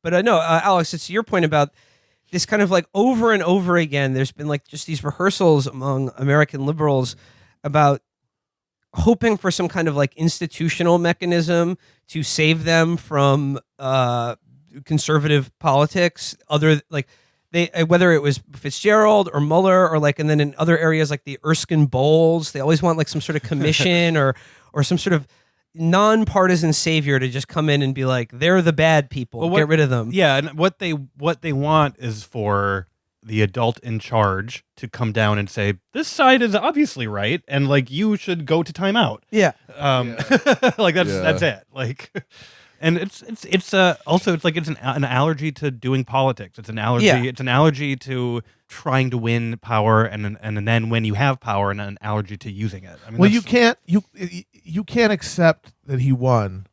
But no, Alex, it's your point about this kind of like over and over again. There's been like just these rehearsals among American liberals about hoping for some kind of like institutional mechanism to save them from conservative politics. Other like they whether it was Fitzgerald or Mueller or like, and then in other areas like the Erskine Bowles, they always want like some sort of commission or some sort of nonpartisan savior to just come in and be like, they're the bad people, get rid of them. Yeah, and what they want is for the adult in charge to come down and say, this side is obviously right, and like you should go to timeout. Yeah. Like that's it. Like, and it's also it's like it's an allergy to doing politics. It's an allergy. Yeah. It's an allergy to trying to win power, and then when you have power, and an allergy to using it. I mean, well, you can't accept that he won,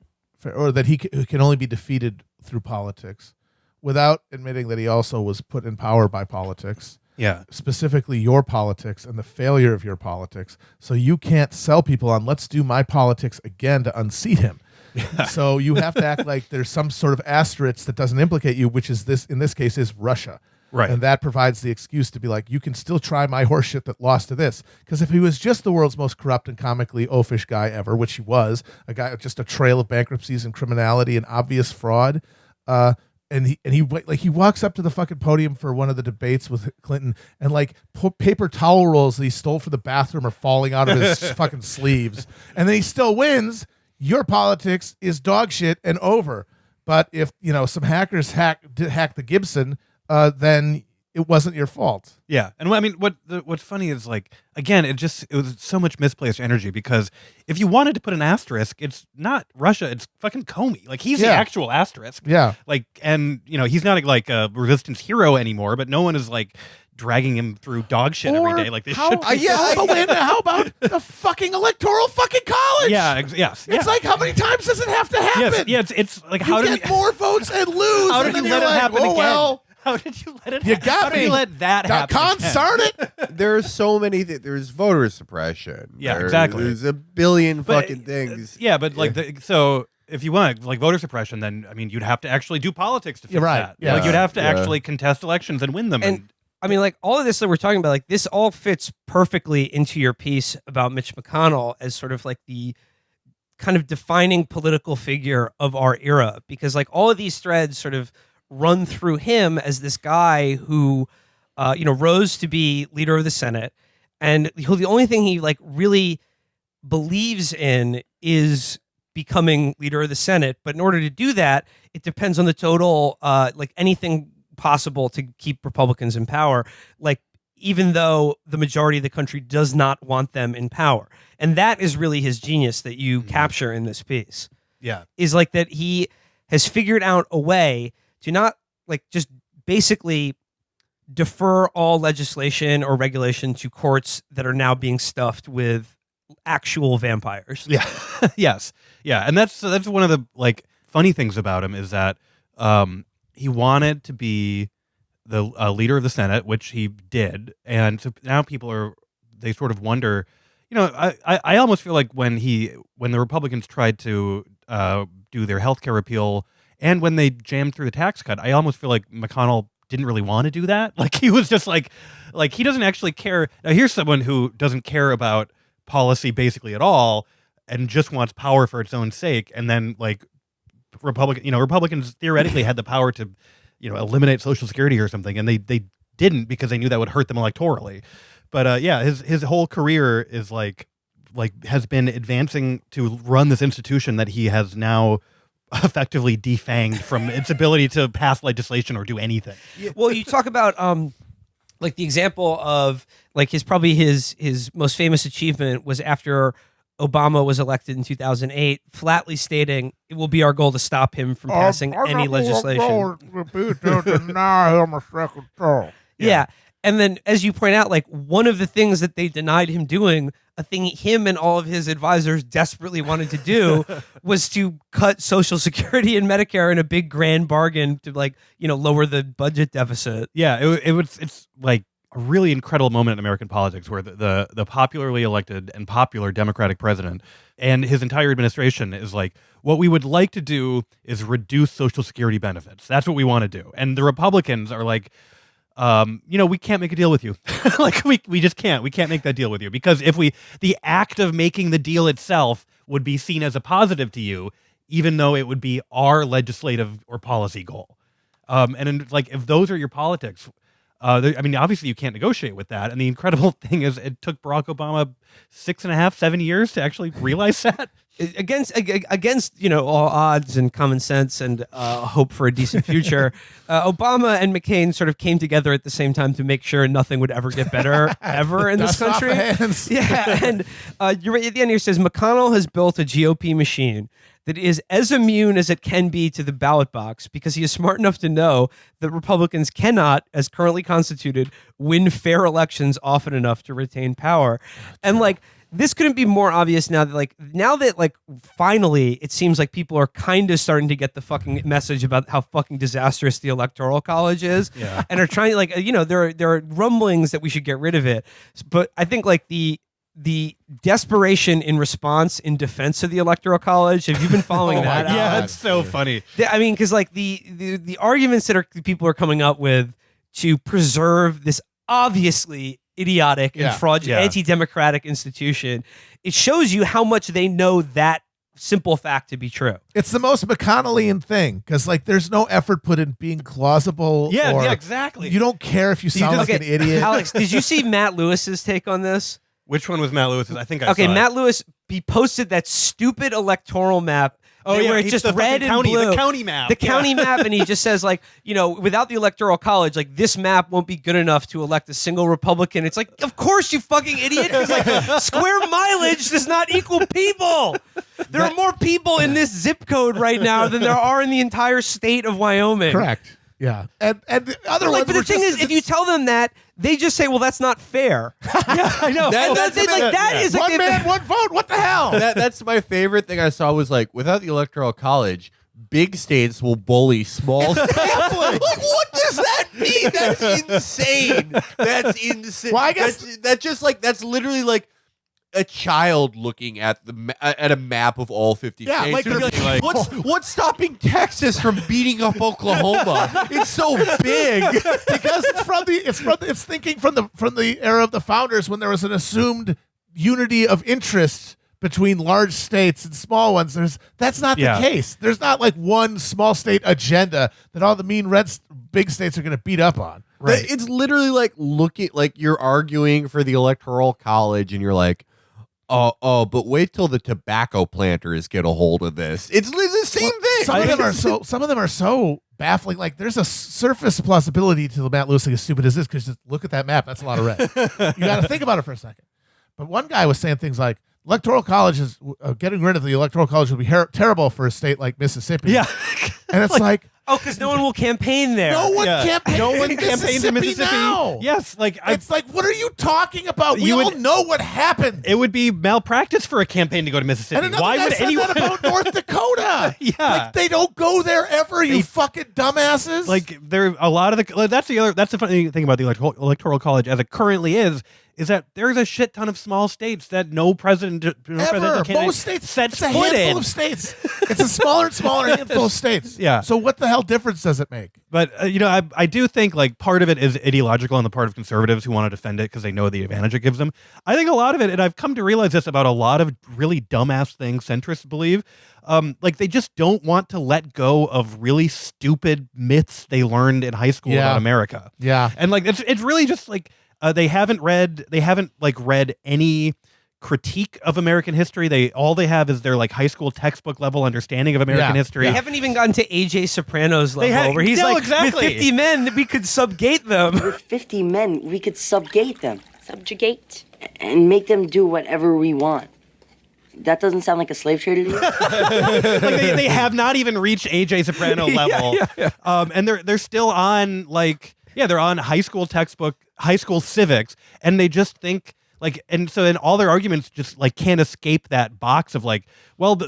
or that he can only be defeated through politics, without admitting that he also was put in power by politics. Yeah. Specifically your politics and the failure of your politics. So you can't sell people on, let's do my politics again to unseat him. Yeah. So you have to act like there's some sort of asterisk that doesn't implicate you, which is in this case is Russia. Right. And that provides the excuse to be like, you can still try my horseshit that lost to this. Because if he was just the world's most corrupt and comically oafish guy ever, which he was, a guy with just a trail of bankruptcies and criminality and obvious fraud, and he walks up to the fucking podium for one of the debates with Clinton, and like paper towel rolls that he stole from the bathroom are falling out of his fucking sleeves, and then he still wins. Your politics is dog shit and over. But if some hackers hack the Gibson, then it wasn't your fault. Yeah, and I mean, what's funny is like, again, it was so much misplaced energy, because if you wanted to put an asterisk, it's not Russia, it's fucking Comey. Like, he's the actual asterisk. Yeah. Like, and he's not like a resistance hero anymore, but no one is like dragging him through dog shit every day like they should. How about the fucking electoral fucking college? Yeah, yes. It's like, how many times does it have to happen? Yes, it's like, how do you get more votes and lose? How did you let it happen again? Well, how did you let it? You got how me. Did you let that happen? Concern it. There's so many. There's voter suppression. Yeah, exactly. There's a billion fucking things. Yeah, but like so. If you want like voter suppression, then I mean you'd have to actually do politics to fix that. Yeah, like, you'd have to actually contest elections and win them. And I mean, like, all of this that we're talking about, like, this all fits perfectly into your piece about Mitch McConnell as sort of like the kind of defining political figure of our era, because like all of these threads sort of run through him as this guy who, rose to be leader of the Senate, and the only thing he like really believes in is becoming leader of the Senate. But in order to do that, it depends on the total, like anything possible to keep Republicans in power, like even though the majority of the country does not want them in power. And that is really his genius that you capture in this piece. Yeah. Is like that he has figured out a way to not like just basically defer all legislation or regulation to courts that are now being stuffed with actual vampires. Yeah. Yes. Yeah. And that's one of the like funny things about him is that he wanted to be the leader of the Senate, which he did, and so now they sort of wonder. I almost feel like when the Republicans tried to do their healthcare repeal, and when they jammed through the tax cut, I almost feel like McConnell didn't really want to do that. Like, he was just like he doesn't actually care. Now, here's someone who doesn't care about policy basically at all, and just wants power for its own sake, and then like. Republicans theoretically had the power to, eliminate Social Security or something, and they didn't because they knew that would hurt them electorally. But his whole career is like has been advancing to run this institution that he has now effectively defanged from its ability to pass legislation or do anything. Well, you talk about like the example of like his most famous achievement was after Obama was elected in 2008, flatly stating it will be our goal to stop him from passing any legislation. Yeah. And then, as you point out, like one of the things that they denied him doing, a thing him and all of his advisors desperately wanted to do, was to cut Social Security and Medicare in a big grand bargain to lower the budget deficit. Yeah, it's like a really incredible moment in American politics where the popularly elected and popular Democratic president and his entire administration is like, what we would like to do is reduce Social Security benefits. That's what we want to do. And the Republicans are like, we can't make a deal with you. Like we just can't. We can't make that deal with you because the act of making the deal itself would be seen as a positive to you, even though it would be our legislative or policy goal. If those are your politics, obviously you can't negotiate with that. And the incredible thing is it took Barack Obama 6.5, 7 years to actually realize that. Against all odds and common sense and hope for a decent future, Obama and McCain sort of came together at the same time to make sure nothing would ever get better ever in this Dust off country. hands. Yeah, and you're right at the end here says McConnell has built a GOP machine that is as immune as it can be to the ballot box because he is smart enough to know that Republicans cannot, as currently constituted, win fair elections often enough to retain power. And this couldn't be more obvious now that finally it seems like people are kind of starting to get the fucking message about how fucking disastrous the Electoral College is, and are trying there are rumblings that we should get rid of it, but I think the desperation in response in defense of the Electoral College. Have you been following that? Yeah, it's so funny. I mean, because the arguments that people are coming up with to preserve this obviously idiotic and fraudulent, anti-democratic institution, it shows you how much they know that simple fact to be true. It's the most McConnellian thing because there's no effort put in being plausible. Yeah, exactly. You don't care if you sound like an idiot. Alex, did you see Matt Lewis's take on this? Which one was Matt Lewis's? I think I saw it. Matt Lewis, he posted that stupid electoral map. Oh, yeah, where it's just red and blue. The county map. The county map, and he just says, without the Electoral College, this map won't be good enough to elect a single Republican. It's like, of course, you fucking idiot, because square mileage does not equal people. There are more people in this zip code right now than there are in the entire state of Wyoming. Correct. Yeah. And the other ones but the thing is, if you tell them that, they just say, well, that's not fair. Yeah, I know. That is one man, one vote. What the hell? That's my favorite thing I saw was without the Electoral College, big states will bully small states. What does that mean? That's insane. That's insane. Well, I guess that's literally a child looking at at a map of all 50 states. What's stopping Texas from beating up Oklahoma? It's so big because it's thinking from the era of the founders when there was an assumed unity of interests between large states and small ones. That's not the case. There's not one small state agenda that all the mean big states are going to beat up on. Right. It's literally looking you're arguing for the Electoral College and you're like, but wait till the tobacco planters get a hold of this. It's the same thing. Some of them are so baffling. There's a surface plausibility to the Matt Lewis thing as stupid as this because just look at that map. That's a lot of red. You got to think about it for a second. But one guy was saying things like, Electoral College is getting rid of the Electoral College would be terrible for a state like Mississippi. Yeah, and it's because no one will campaign there. No one campaigns. No one campaigns in Mississippi now. Yes, it's what are you talking about? We all know what happened. It would be malpractice for a campaign to go to Mississippi. And why would anyone that about North Dakota? Yeah, they don't go there ever. You fucking dumbasses. There a lot of the. That's the funny thing about the Electoral College as it currently is that there's a shit ton of small states that no president ever. Most states sets it's a foot handful in. Of states. It's a smaller and smaller handful of states. Yeah. So what the hell difference does it make? But I do think part of it is ideological on the part of conservatives who want to defend it because they know the advantage it gives them. I think a lot of it, and I've come to realize this about a lot of really dumbass things centrists believe, they just don't want to let go of really stupid myths they learned in high school about America. Yeah. And it's really just they haven't read any critique of American history. All they have is their high school textbook level understanding of American history. They haven't even gotten to AJ Soprano's level where he's exactly. with 50 men, we could subjugate them. With 50 men, we could subjugate them. Subjugate. And make them do whatever we want. That doesn't sound like a slave trader to you? They have not even reached AJ Soprano level. And they're still on they're on high school textbook, high school civics, and they just think Like, and so in all their arguments just like can't escape that box of like, well,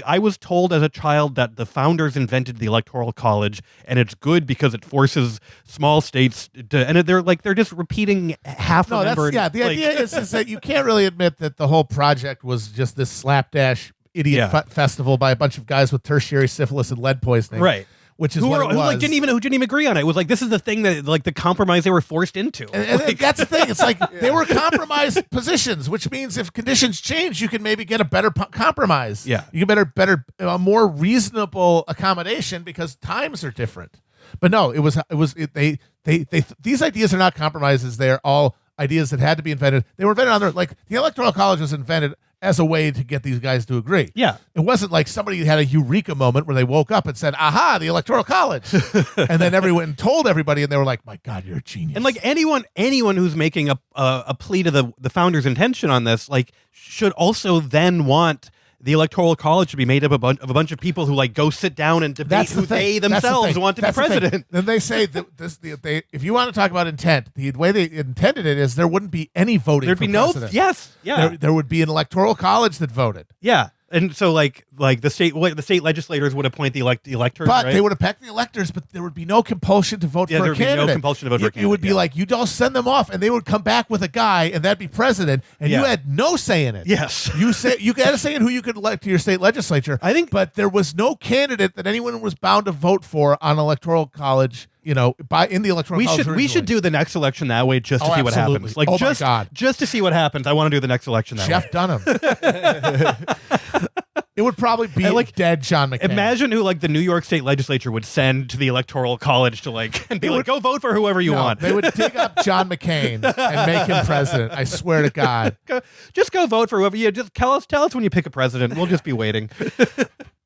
I was told as a child that the founders invented the Electoral College and it's good because it forces small states to, and they're just repeating half. No, that's, remembered. yeah. The idea is that you can't really admit that the whole project was just this slapdash idiot festival by a bunch of guys with tertiary syphilis and lead poisoning, right? Which is what it was. Who like didn't even agree on it. It was like, this is the thing that like the compromise they were forced into. And that's the thing. It's like they were compromised positions, which means if conditions change, you can maybe get a better compromise. Yeah, you can better a more reasonable accommodation because times are different. But no, these ideas are not compromises. They're all ideas that had to be invented. They were invented on their, like the Electoral College was invented as a way to get these guys to agree. Yeah. It wasn't like somebody had a eureka moment where they woke up and said, aha, the Electoral College. And then everyone told everybody and they were like, my God, you're a genius. And like anyone who's making a plea to the founders' intention on this, like should also then want the Electoral College to be made up of a bunch of people who like go sit down and debate who they themselves want to be president. Then they say that if you want to talk about intent, the way they intended it is there wouldn't be any voting. There'd be president. There would be an Electoral College that voted. Yeah. And so, like the state legislators would appoint the electors, but right? they would elect the electors. But there would be no compulsion to vote for a candidate. There would be no compulsion to vote for a candidate. It would be like you don't send them off, and they would come back with a guy, and that'd be president, and you had no say in it. Yes, you had a say in who you could elect to your state legislature. I think, but there was no candidate that anyone was bound to vote for on Electoral College. In the Electoral College. We should do the next election that way just to see what happens. Like, just to see what happens. I want to do the next election that way. Jeff Dunham. It would probably be like dead John McCain. Imagine who like the New York State Legislature would send to the Electoral College to like and be like, go vote for whoever you want. They would dig up John McCain and make him president. I swear to God. Just go vote for whoever. Yeah, just tell us when you pick a president. We'll just be waiting.